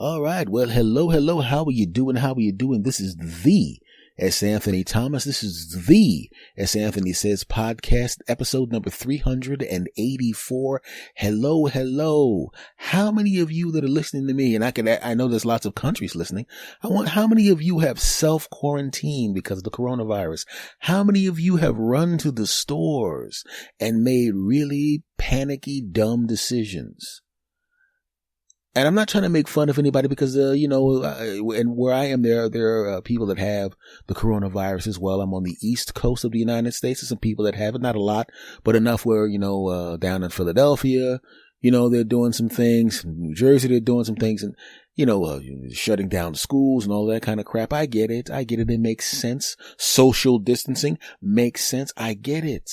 All right. Well, hello. How are you doing? This is the S. Anthony Thomas. This is the S. Anthony Says podcast, episode number 384. Hello. How many of you that are listening to me, and I know there's lots of countries listening. How many of you have self-quarantined because of the coronavirus? How many of you have run to the stores and made really panicky, dumb decisions? And I'm not trying to make fun of anybody because, and where I am, there are people that have the coronavirus as well. I'm on the East Coast of the United States. There's some people that have it, not a lot, but enough where, down in Philadelphia, they're doing some things. In New Jersey, they're doing some things and, shutting down schools and all that kind of crap. I get it. It makes sense. Social distancing makes sense. I get it.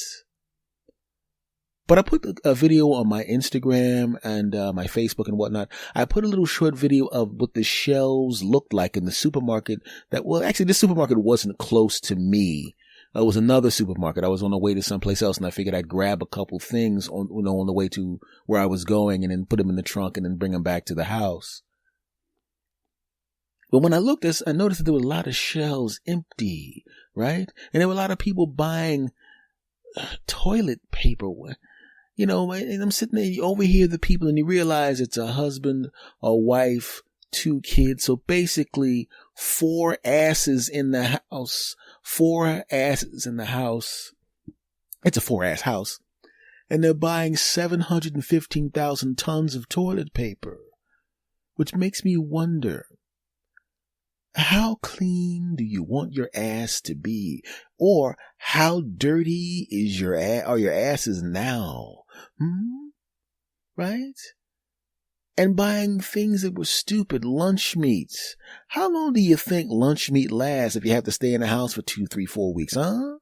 But I put a video on my Instagram and my Facebook and whatnot. I put a little short video of what the shelves looked like in the supermarket this supermarket wasn't close to me. It was another supermarket. I was on the way to someplace else and I figured I'd grab a couple things on the way to where I was going and then put them in the trunk and then bring them back to the house. But when I looked at this, I noticed that there were a lot of shelves empty, right? And there were a lot of people buying toilet paper. And I'm sitting there, you overhear the people and you realize it's a husband, a wife, 2 kids. So basically 4 asses in the house, 4 asses in the house. It's a 4-ass house. And they're buying 715,000 tons of toilet paper, which makes me wonder, how clean do you want your ass to be? Or how dirty are your asses now? Right? And buying things that were stupid, lunch meats. How long do you think lunch meat lasts if you have to stay in the house for 2, 3, 4 weeks? Huh?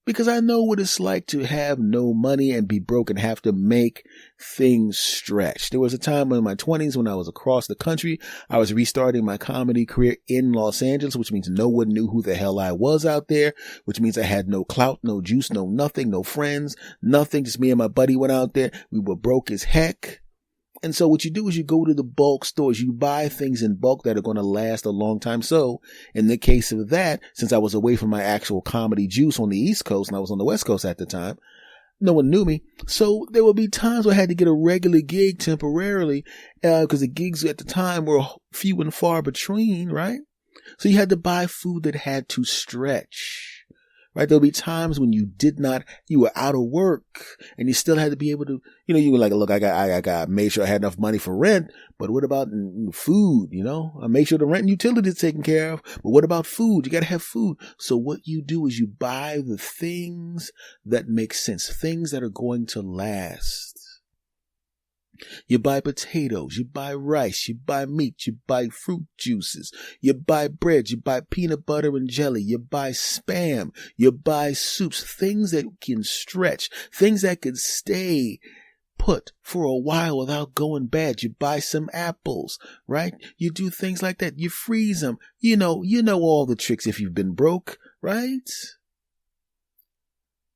Because I know what it's like to have no money and be broke and have to make things stretch. There was a time in my 20s when I was across the country. I was restarting my comedy career in Los Angeles, which means no one knew who the hell I was out there, which means I had no clout, no juice, no nothing, no friends, nothing. Just me and my buddy went out there. We were broke as heck. And so what you do is you go to the bulk stores, you buy things in bulk that are going to last a long time. So in the case of that, since I was away from my actual comedy juice on the East Coast and I was on the West Coast at the time, no one knew me. So there would be times where I had to get a regular gig temporarily, because the gigs at the time were few and far between, right? So you had to buy food that had to stretch. Right? There'll be times when you were out of work and you still had to be able to, you were like, look, I made sure I had enough money for rent, but what about food? I made sure the rent and utilities are taken care of, but what about food? You got to have food. So what you do is you buy the things that make sense, things that are going to last. You buy potatoes, you buy rice, you buy meat, you buy fruit juices, you buy bread, you buy peanut butter and jelly, you buy Spam, you buy soups, things that can stretch, things that can stay put for a while without going bad. You buy some apples, right? You do things like that. You freeze them. You know all the tricks if you've been broke, right?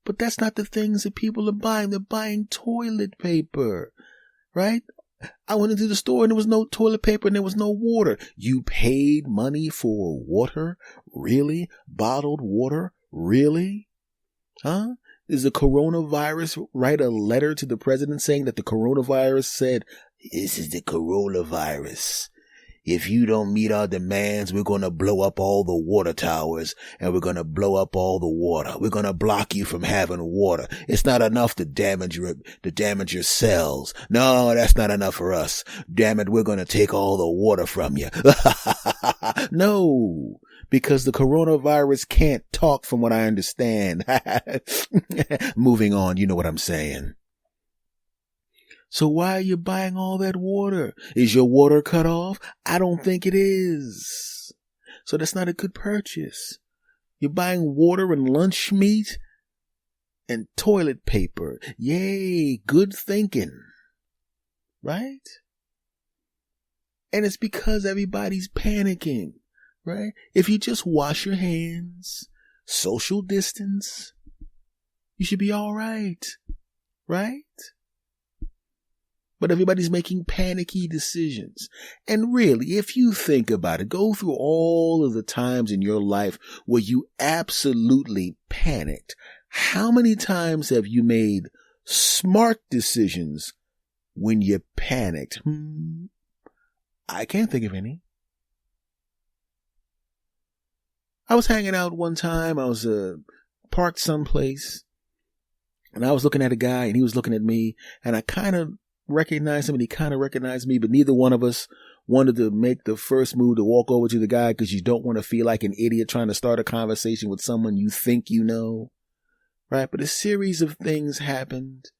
But that's not the things that people are buying. They're buying toilet paper. Right? I went into the store and there was no toilet paper and there was no water. You paid money for water? Really? Bottled water? Really? Huh? Does the coronavirus write a letter to the president saying that the coronavirus said, this is the coronavirus. If you don't meet our demands, we're going to blow up all the water towers and we're going to blow up all the water. We're going to block you from having water. It's not enough to damage your cells. No, that's not enough for us. Damn it, we're going to take all the water from you. No, because the coronavirus can't talk from what I understand. Moving on, you know what I'm saying. So why are you buying all that water? Is your water cut off? I don't think it is. So that's not a good purchase. You're buying water and lunch meat and toilet paper. Yay, good thinking. Right? And it's because everybody's panicking, right? If you just wash your hands, social distance, you should be all right. Right? but everybody's making panicky decisions. And really, if you think about it, go through all of the times in your life where you absolutely panicked. How many times have you made smart decisions when you panicked? I can't think of any. I was hanging out one time. I was parked someplace, and I was looking at a guy, and he was looking at me, and I kind of recognized him, and he kind of recognized me, but neither one of us wanted to make the first move to walk over to the guy because you don't want to feel like an idiot trying to start a conversation with someone you think you know, right? But a series of things happened,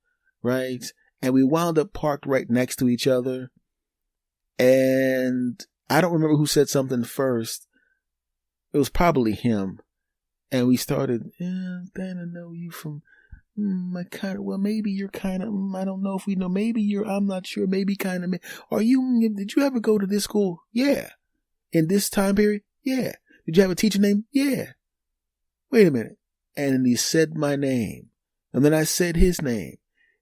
right? And we wound up parked right next to each other, and I don't remember who said something first. It was probably him. And we started, Dan, I know you from, maybe you're kind of, I don't know if we know, maybe you're, I'm not sure, maybe kind of, did you ever go to this school? Yeah. In this time period? Yeah. Did you have a teacher name? Yeah. Wait a minute. And then he said my name. And then I said his name.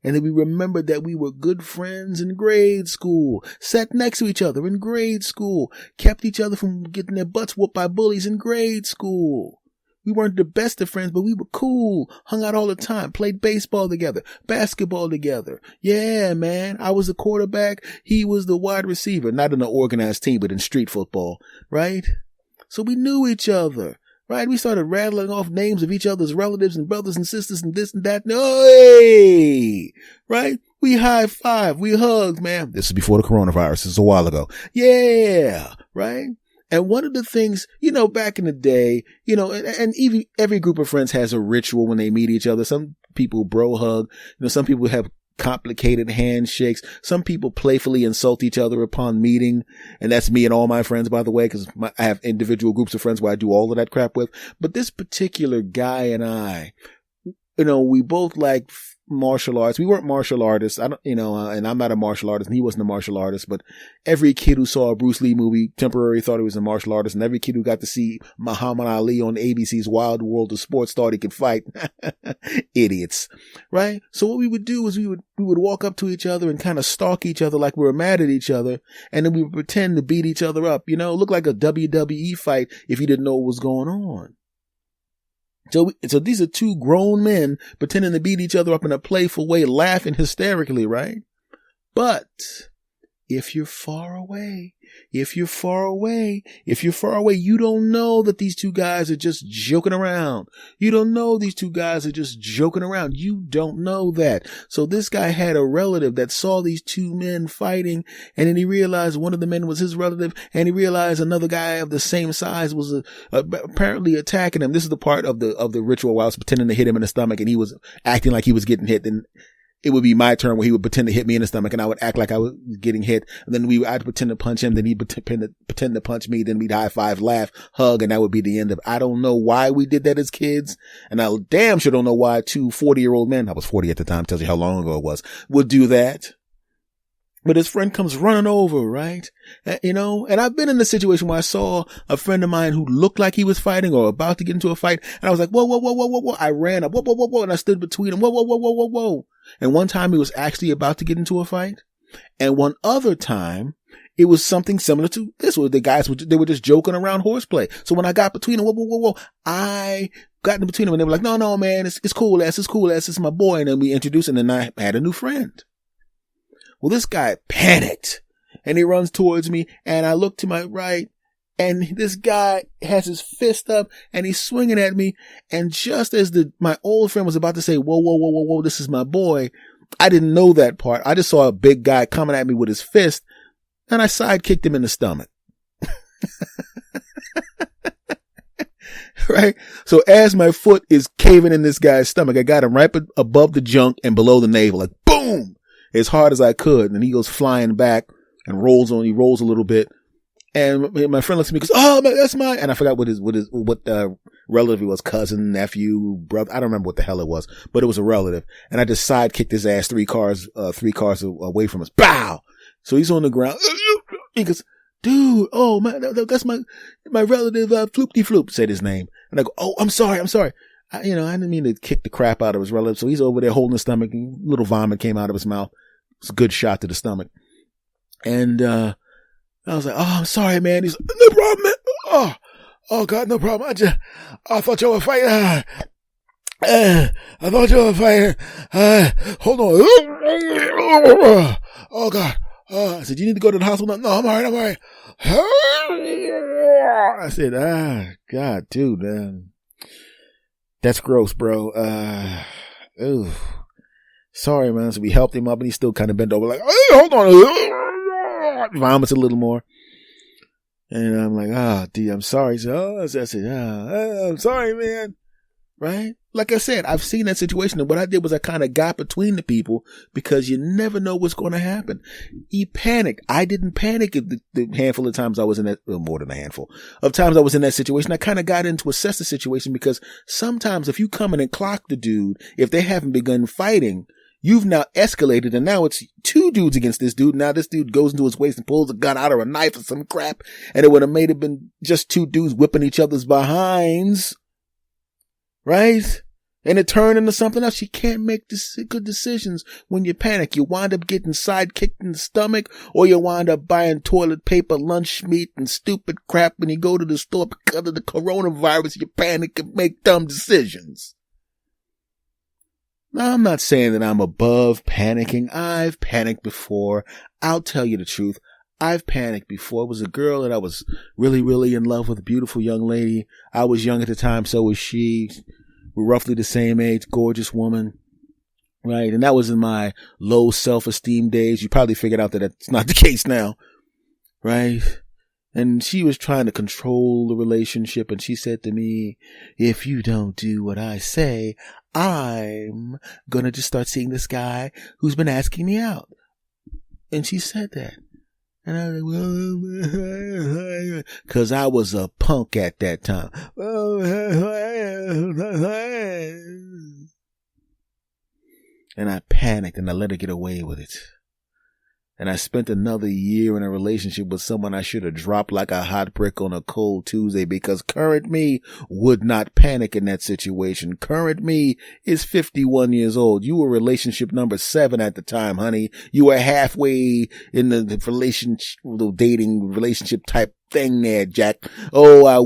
And then we remembered that we were good friends in grade school, sat next to each other in grade school, kept each other from getting their butts whooped by bullies in grade school. We weren't the best of friends, but we were cool, hung out all the time, played baseball together, basketball together. Yeah, man. I was the quarterback. He was the wide receiver, not in an organized team, but in street football, right? So we knew each other. Right? We started rattling off names of each other's relatives and brothers and sisters and this and that. Hey! Right? We high-fived. We hugged, man. This is before the coronavirus. This is a while ago. Yeah! Right? And one of the things, back in the day, and even every group of friends has a ritual when they meet each other. Some people bro hug. Some people have complicated handshakes. Some people playfully insult each other upon meeting. And that's me and all my friends, by the way, because I have individual groups of friends where I do all of that crap with. But this particular guy and I, we both like martial arts. We weren't martial artists. And I'm not a martial artist and he wasn't a martial artist, but every kid who saw a Bruce Lee movie temporarily thought he was a martial artist. And every kid who got to see Muhammad Ali on ABC's Wild World of Sports thought he could fight. Idiots. Right? So what we would do is we would walk up to each other and kind of stalk each other like we were mad at each other. And then we would pretend to beat each other up, look like a WWE fight if you didn't know what was going on. So these are two grown men pretending to beat each other up in a playful way, laughing hysterically, right? But if you're far away, you don't know that these two guys are just joking around. You don't know these two guys are just joking around. You don't know that. So this guy had a relative that saw these two men fighting, and then he realized one of the men was his relative, and he realized another guy of the same size was apparently attacking him. This is the part of the ritual where I was pretending to hit him in the stomach, and he was acting like he was getting hit. And it would be my turn where he would pretend to hit me in the stomach and I would act like I was getting hit. And then I'd pretend to punch him. Then he'd pretend to punch me. Then we'd high five, laugh, hug. And that would be the end of it. I don't know why we did that as kids. And I damn sure don't know why two 40-year-old men, I was 40 at the time, tells you how long ago it was, would do that. But his friend comes running over, right? And I've been in the situation where I saw a friend of mine who looked like he was fighting or about to get into a fight. And I was like, whoa. I ran up, whoa. And I stood between them, whoa. And one time he was actually about to get into a fight. And one other time, it was something similar to this. Where the guys they were just joking around horseplay. So when I got between them, whoa, I got in between them and they were like, no, man, it's cool ass. It's my boy. And then we introduced him and I had a new friend. Well, this guy panicked and he runs towards me and I look to my right and this guy has his fist up and he's swinging at me. And just as my old friend was about to say, whoa, this is my boy. I didn't know that part. I just saw a big guy coming at me with his fist and I sidekicked him in the stomach. Right? So as my foot is caving in this guy's stomach, I got him right above the junk and below the navel, like boom, as hard as I could. And he goes flying back and he rolls a little bit. And my friend looks at me and goes, oh, man, that's mine. And I forgot what relative he was, cousin, nephew, brother. I don't remember what the hell it was, but it was a relative. And I just sidekicked his ass three cars away from us. Bow! So he's on the ground. He goes, dude, oh man, that's my relative, Floop-de-Floop, said his name. And I go, oh, I'm sorry. I didn't mean to kick the crap out of his relative. So he's over there holding his stomach and a little vomit came out of his mouth. It's a good shot to the stomach. And, I was like, oh, I'm sorry, man. He's like, no problem, man. Oh God, no problem. I thought you were fighting. I thought you were fighting. Hold on. Oh God. I said, you need to go to the hospital. No, I'm all right. I said, God, dude, man. That's gross, bro. Ooh. Sorry, man. So we helped him up and he still kind of bent over like, hey, hold on. Vomits a little more. And I'm like, D, I'm sorry. So, I said, I'm sorry, man. Right? Like I said, I've seen that situation. And what I did was I kind of got between the people because you never know what's going to happen. He panicked. I didn't panic the handful of times I was in that, well, more than a handful of times I was in that situation. I kind of got in to assess the situation because sometimes if you come in and clock the dude, if they haven't begun fighting, you've now escalated and now it's two dudes against this dude. Now this dude goes into his waist and pulls a gun out or a knife or some crap. And it would have made it been just two dudes whipping each other's behinds. Right? And it turned into something else. You can't make good decisions when you panic. You wind up getting sidekicked in the stomach or you wind up buying toilet paper, lunch meat and stupid crap when you go to the store because of the coronavirus. You panic and make dumb decisions. Now, I'm not saying that I'm above panicking. I've panicked before. I'll tell you the truth. I've panicked before. It was a girl that I was really, really in love with, a beautiful young lady. I was young at the time, so was she. We're roughly the same age, gorgeous woman. Right? And that was in my low self-esteem days. You probably figured out that that's not the case now. Right? And she was trying to control the relationship, and she said to me, if you don't do what I say, I'm gonna just start seeing this guy who's been asking me out. And she said that. And I was like, cause I was a punk at that time. And I panicked and I let her get away with it. And I spent another year in a relationship with someone I should have dropped like a hot brick on a cold Tuesday because current me would not panic in that situation. Current me is 51 years old. You were relationship number 7 at the time, honey. You were halfway in the relationship, the dating relationship type thing there, Jack. Oh, I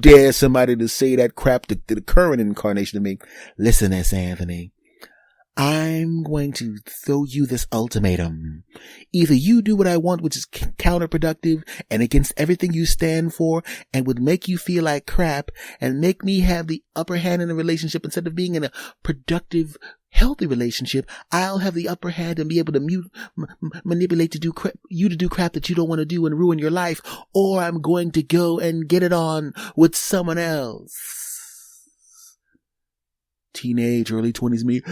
dare somebody to say that crap to the current incarnation of me. Listen, S. Anthony. I'm going to throw you this ultimatum. Either you do what I want, which is counterproductive and against everything you stand for and would make you feel like crap and make me have the upper hand in a relationship instead of being in a productive, healthy relationship. I'll have the upper hand and be able to manipulate to do crap that you don't want to do and ruin your life. Or I'm going to go and get it on with someone else. Teenage, early 20s me,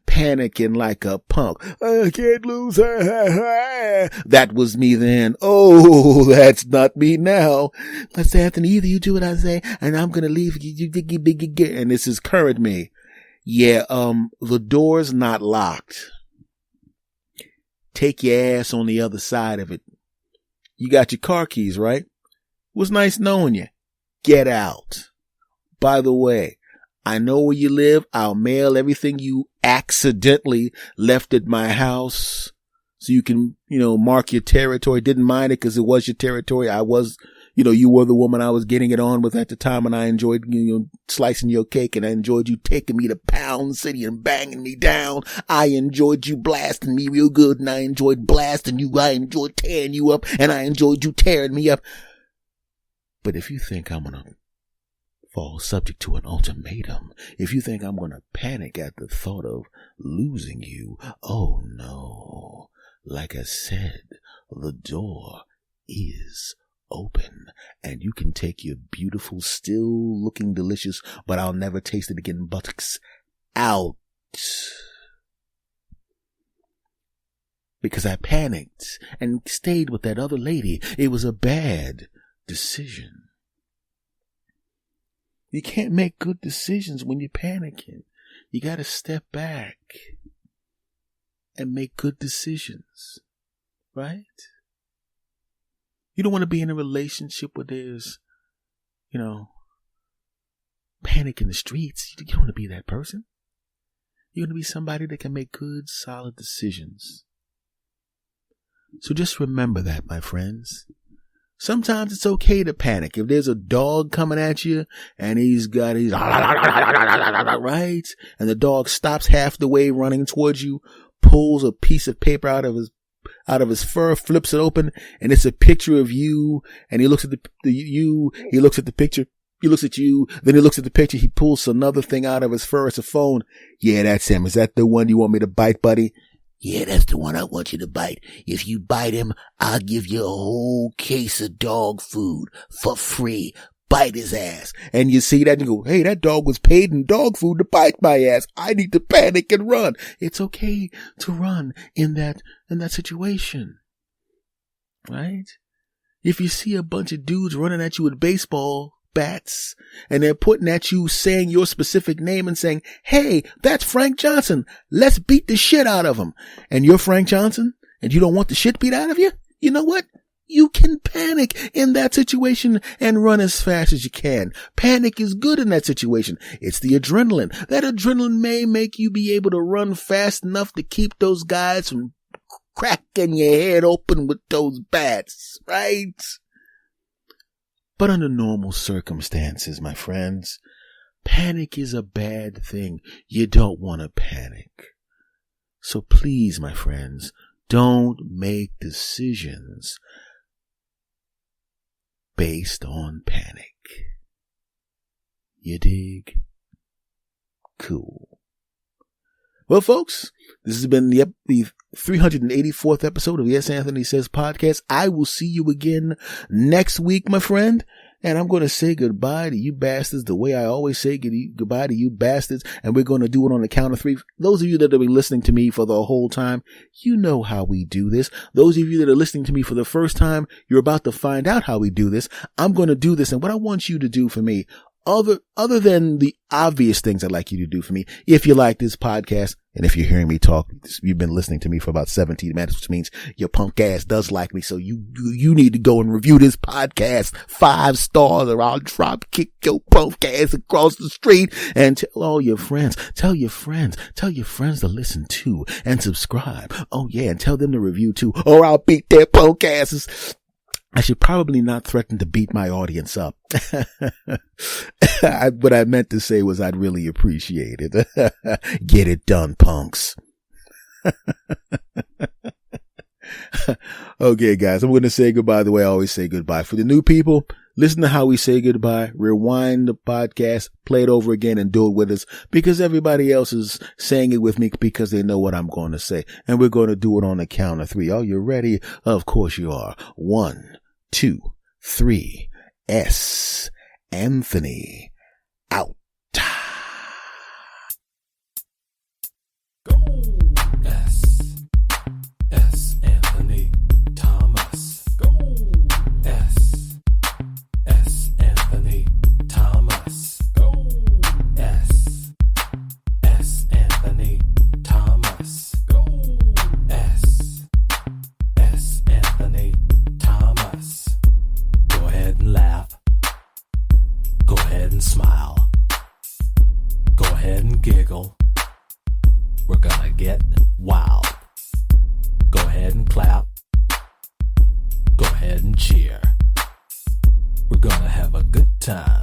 panicking like a punk. I can't lose her. That was me then. Oh, that's not me now. Let's say, Anthony, either you do what I say, and I'm gonna leave you. And this is current me. Yeah, the door's not locked. Take your ass on the other side of it. You got your car keys, right? It was nice knowing you. Get out. By the way, I know where you live. I'll mail everything you accidentally left at my house so you can, mark your territory. Didn't mind it because it was your territory. I was, you were the woman I was getting it on with at the time, and I enjoyed, slicing your cake, and I enjoyed you taking me to Pound City and banging me down. I enjoyed you blasting me real good, and I enjoyed blasting you. I enjoyed tearing you up, and I enjoyed you tearing me up. But if you think I'm gonna fall subject to an ultimatum, if you think I'm going to panic at the thought of losing you, oh no. Like I said, the door is open and you can take your beautiful, still looking delicious, but I'll never taste it again buttocks out. Because I panicked and stayed with that other lady. It was a bad decision. You can't make good decisions when you're panicking. You got to step back and make good decisions, right? You don't want to be in a relationship where there's, panic in the streets. You don't want to be that person. You're going to be somebody that can make good, solid decisions. So just remember that, my friends. Sometimes it's okay to panic. If there's a dog coming at you and he's right, and the dog stops half the way running towards you, pulls a piece of paper out of his fur, flips it open, and it's a picture of you, and he looks at he looks at the picture, he looks at you, then he looks at the picture, he pulls another thing out of his fur, it's a phone. Yeah, that's him. Is that the one you want me to bite, buddy? Yeah, that's the one I want you to bite. If you bite him, I'll give you a whole case of dog food for free. Bite his ass. And you see that and you go, hey, that dog was paid in dog food to bite my ass. I need to panic and run. It's okay to run in that situation. Right? If you see a bunch of dudes running at you with baseball bats and they're pointing at you saying your specific name and saying, hey, that's Frank Johnson. Let's beat the shit out of him. And you're Frank Johnson and you don't want the shit beat out of you? You know what? You can panic in that situation and run as fast as you can. Panic is good in that situation. It's the adrenaline. That adrenaline may make you be able to run fast enough to keep those guys from cracking your head open with those bats, right? But under normal circumstances, my friends, panic is a bad thing. You don't want to panic. So please, my friends, don't make decisions based on panic. You dig? Cool. Well, folks, this has been the 384th episode of Yes, Anthony Says podcast. I will see you again next week, my friend. And I'm going to say goodbye to you bastards the way I always say goodbye to you bastards. And we're going to do it on the count of three. Those of you that have been listening to me for the whole time, you know how we do this. Those of you that are listening to me for the first time, you're about to find out how we do this. I'm going to do this. And what I want you to do for me, other than the obvious things I'd like you to do for me, if you like this podcast, and if you're hearing me talk, you've been listening to me for about 17 minutes, which means your punk ass does like me. So you need to go and review this podcast 5 stars or I'll drop kick your punk ass across the street and tell all your friends, tell your friends to listen to and subscribe. Oh yeah. And tell them to review too, or I'll beat their punk asses. I should probably not threaten to beat my audience up. What I meant to say was I'd really appreciate it. Get it done, punks. Okay, guys, I'm going to say goodbye the way I always say goodbye. For the new people, listen to how we say goodbye, rewind the podcast, play it over again and do it with us because everybody else is saying it with me because they know what I'm going to say. And we're going to do it on the count of 3. Are you ready? Of course you are. 1, 2, 3. S. Anthony out. Go. S. Anthony Thomas. Go. S. Anthony Thomas. Go. S. Anthony Thomas. Go. S. Anthony Thomas. Go ahead and laugh. Go ahead and smile. Go ahead and giggle. We're gonna get wild. Go ahead and clap. Go ahead and cheer. We're gonna have a good time.